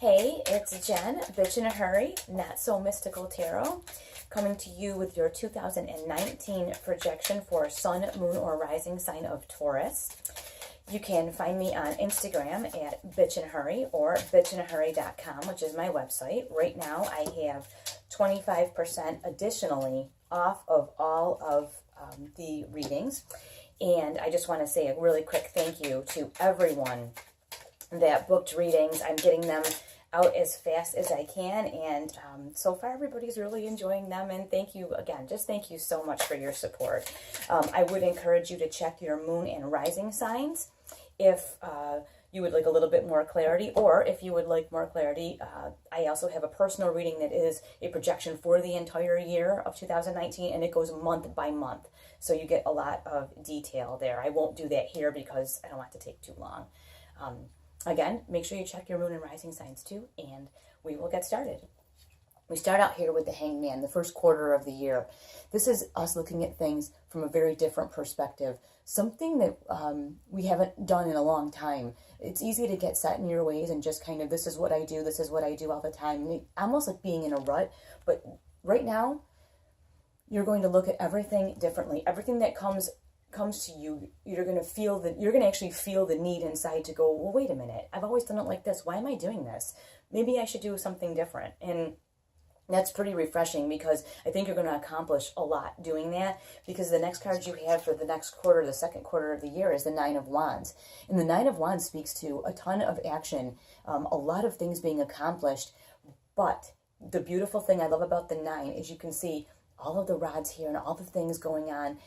Hey, it's Jen, Bitch in a Hurry, Not So Mystical Tarot, coming to you with your 2019 projection for Sun, Moon, or Rising sign of Taurus. You can find me on Instagram at Bitch in a Hurry or bitchinahurry.com, which is my website. Right now, I have 25% additionally off of all of the readings. And I just want to say a really quick thank you to everyone that booked readings. I'm getting them out as fast as I can, and so far everybody's really enjoying them, and thank you again. Just thank you so much for your support. I would encourage you to check your moon and rising signs if you would like a little bit more clarity, or if you would like more clarity, I also have a personal reading that is a projection for the entire year of 2019, and it goes month by month, so you get a lot of detail there. I won't do that here because I don't want it to take too long. Again, make sure you check your moon and rising signs too, and we will get started. We start out here with the Hangman, the first quarter of the year. This is us looking at things from a very different perspective, something that we haven't done in a long time. It's easy to get set in your ways and just kind of, this is what I do all the time, almost like being in a rut. But right now, you're going to look at everything differently. Everything that comes to you, you're going to actually feel the need inside to go, well, wait a minute, I've always done it like this. Why am I doing this? Maybe I should do something different. And that's pretty refreshing, because I think you're going to accomplish a lot doing that, because the next card you have for the next quarter, the second quarter of the year, is the Nine of Wands. And the Nine of Wands speaks to a ton of action, a lot of things being accomplished. But the beautiful thing I love about the Nine is you can see all of the rods here and all the things going on.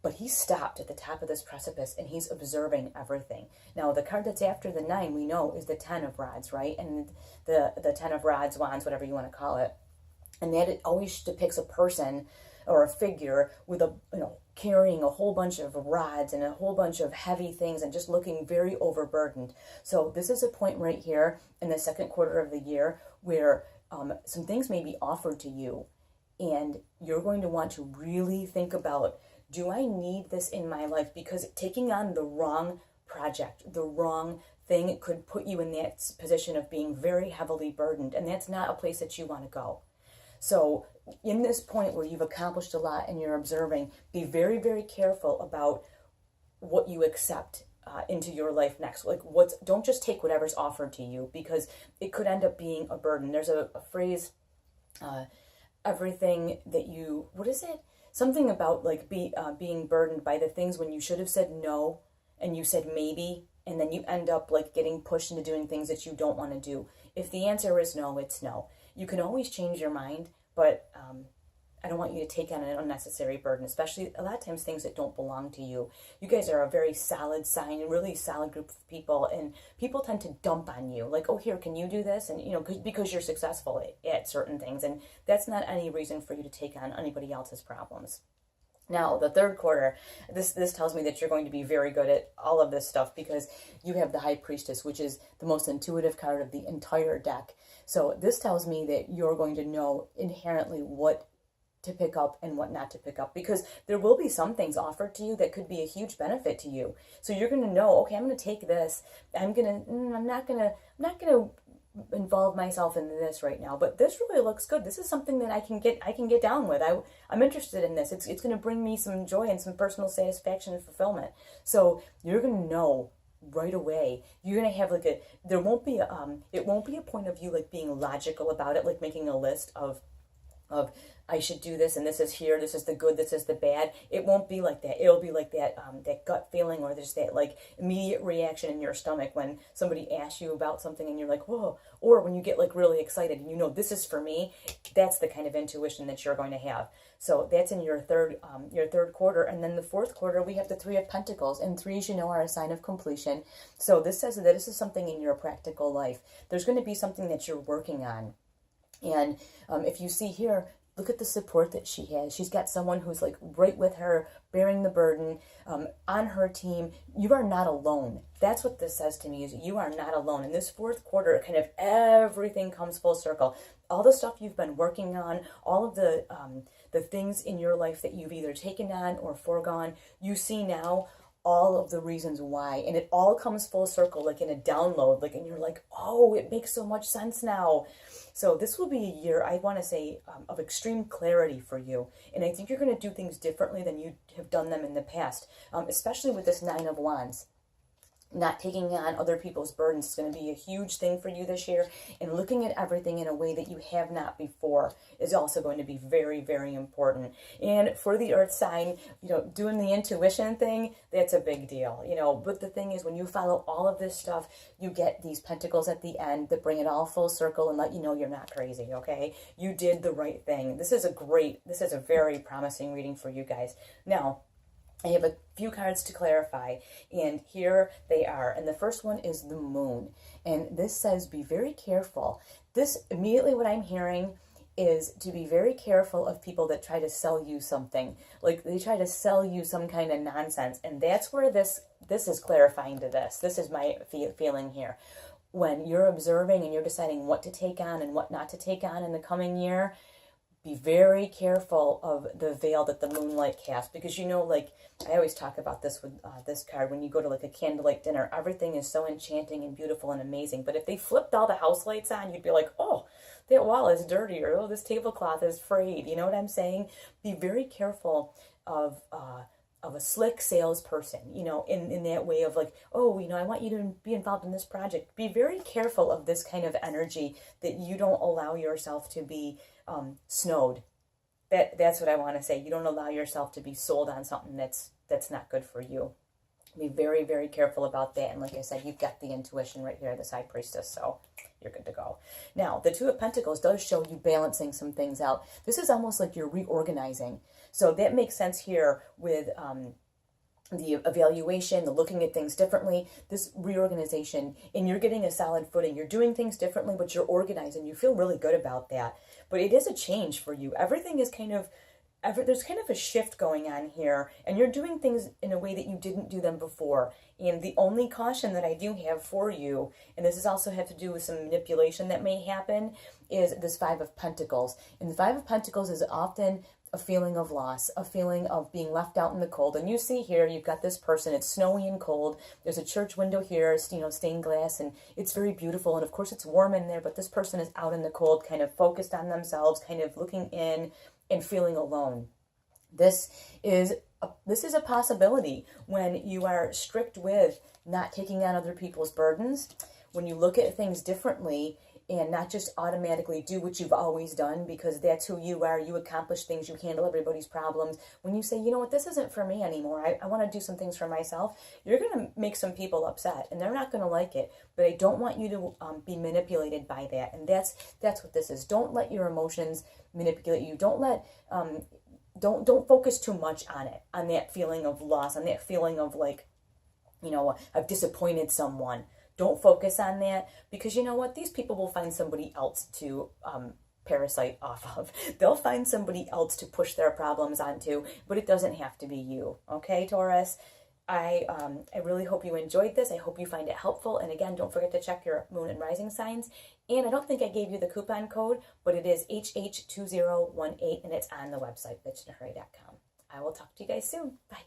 But he's stopped at the top of this precipice, and he's observing everything. Now, the card that's after the Nine, we know, is the Ten of Rods, right? And the Ten of Rods, Wands, whatever you want to call it. And that it always depicts a person or a figure with carrying a whole bunch of rods and a whole bunch of heavy things and just looking very overburdened. So this is a point right here in the second quarter of the year where some things may be offered to you, and you're going to want to really think about, do I need this in my life? Because taking on the wrong project, the wrong thing, it could put you in that position of being very heavily burdened, and that's not a place that you want to go. So in this point where you've accomplished a lot and you're observing, be very, very careful about what you accept into your life next. Don't just take whatever's offered to you, because it could end up being a burden. There's a phrase, everything that you, what is it? Something about being burdened by the things when you should have said no and you said maybe, and then you end up getting pushed into doing things that you don't want to do. If the answer is no, it's no. You can always change your mind, but I don't want you to take on an unnecessary burden, especially a lot of times things that don't belong to you. You guys are a very solid sign, a really solid group of people, and people tend to dump on you. Like, oh, here, can you do this? And, because you're successful at certain things, and that's not any reason for you to take on anybody else's problems. Now, the third quarter, this tells me that you're going to be very good at all of this stuff, because you have the High Priestess, which is the most intuitive card of the entire deck. So this tells me that you're going to know inherently what to pick up and what not to pick up, because there will be some things offered to you that could be a huge benefit to you. So you're going to know, okay, I'm going to take this. I'm not going to involve myself in this right now, but this really looks good. This is something that I can get down with. I'm interested in this. It's going to bring me some joy and some personal satisfaction and fulfillment. So you're going to know right away. You're going to have it won't be a point of you being logical about it, making a list of I should do this, and this is here, this is the good, this is the bad. It won't be like that. It'll be like that gut feeling, or there's that immediate reaction in your stomach when somebody asks you about something and you're like, whoa, or when you get really excited and this is for me. That's the kind of intuition that you're going to have. So that's in your third quarter. And then the fourth quarter, we have the Three of Pentacles, and threes, are a sign of completion. So this says that this is something in your practical life. There's going to be something that you're working on. And if you see here, look at the support that she has. She's got someone who's right with her, bearing the burden, on her team. You are not alone. That's what this says to me, is you are not alone. In this fourth quarter, kind of everything comes full circle. All the stuff you've been working on, all of the things in your life that you've either taken on or foregone, you see now all of the reasons why, and it all comes full circle, like in a download, like, and you're like, oh, it makes so much sense now. So this will be a year, I want to say, of extreme clarity for you, and I think you're going to do things differently than you have done them in the past, especially with this Nine of Wands. Not taking on other people's burdens is going to be a huge thing for you this year, and looking at everything in a way that you have not before is also going to be very, very important. And for the earth sign, doing the intuition thing, that's a big deal, but the thing is, when you follow all of this stuff, you get these pentacles at the end that bring it all full circle and let you know you're not crazy. Okay, you did the right thing. This is a very promising reading for you guys. Now, I have a few cards to clarify, and here they are. And the first one is the moon. And this says, be very careful. This, immediately what I'm hearing is to be very careful of people that try to sell you something. Like, they try to sell you some kind of nonsense. And that's where this is clarifying to this. This is my feeling here. When you're observing and you're deciding what to take on and what not to take on in the coming year, be very careful of the veil that the moonlight casts, because like, I always talk about this with this card. When you go to like a candlelight dinner, everything is so enchanting and beautiful and amazing. But if they flipped all the house lights on, you'd be like, oh, that wall is dirty, or oh, this tablecloth is frayed. You know what I'm saying? Be very careful of a slick salesperson, in that way of like, oh, I want you to be involved in this project. Be very careful of this kind of energy, that you don't allow yourself to be snowed. That's what I want to say. You don't allow yourself to be sold on something that's not good for you. Be very, very careful about that. And like I said, you've got the intuition right here, this High Priestess, so you're good to go. Now, the Two of Pentacles does show you balancing some things out. This is almost like you're reorganizing. So that makes sense here with the evaluation, the looking at things differently, this reorganization, and you're getting a solid footing. You're doing things differently, but you're organizing. You feel really good about that. But it is a change for you. Everything is there's kind of a shift going on here, and you're doing things in a way that you didn't do them before. And the only caution that I do have for you, and this is also have to do with some manipulation that may happen, is this Five of Pentacles. And the Five of Pentacles is often a feeling of loss, a feeling of being left out in the cold. And you see here, you've got this person, it's snowy and cold. There's a church window here, stained glass, and it's very beautiful. And of course it's warm in there, but this person is out in the cold, kind of focused on themselves, kind of looking in and feeling alone. This is a possibility when you are strict with not taking on other people's burdens, when you look at things differently and not just automatically do what you've always done because that's who you are. You accomplish things, you handle everybody's problems. When you say, you know what, this isn't for me anymore. I want to do some things for myself. You're going to make some people upset, and they're not going to like it. But I don't want you to be manipulated by that. And that's what this is. Don't let your emotions manipulate you. Don't let don't focus too much on it, on that feeling of loss, on that feeling of like, I've disappointed someone. Don't focus on that, because you know what? These people will find somebody else to parasite off of. They'll find somebody else to push their problems onto, but it doesn't have to be you. Okay, Taurus? I really hope you enjoyed this. I hope you find it helpful. And again, don't forget to check your moon and rising signs. And I don't think I gave you the coupon code, but it is HH2018, and it's on the website, bitchandhurry.com. I will talk to you guys soon. Bye.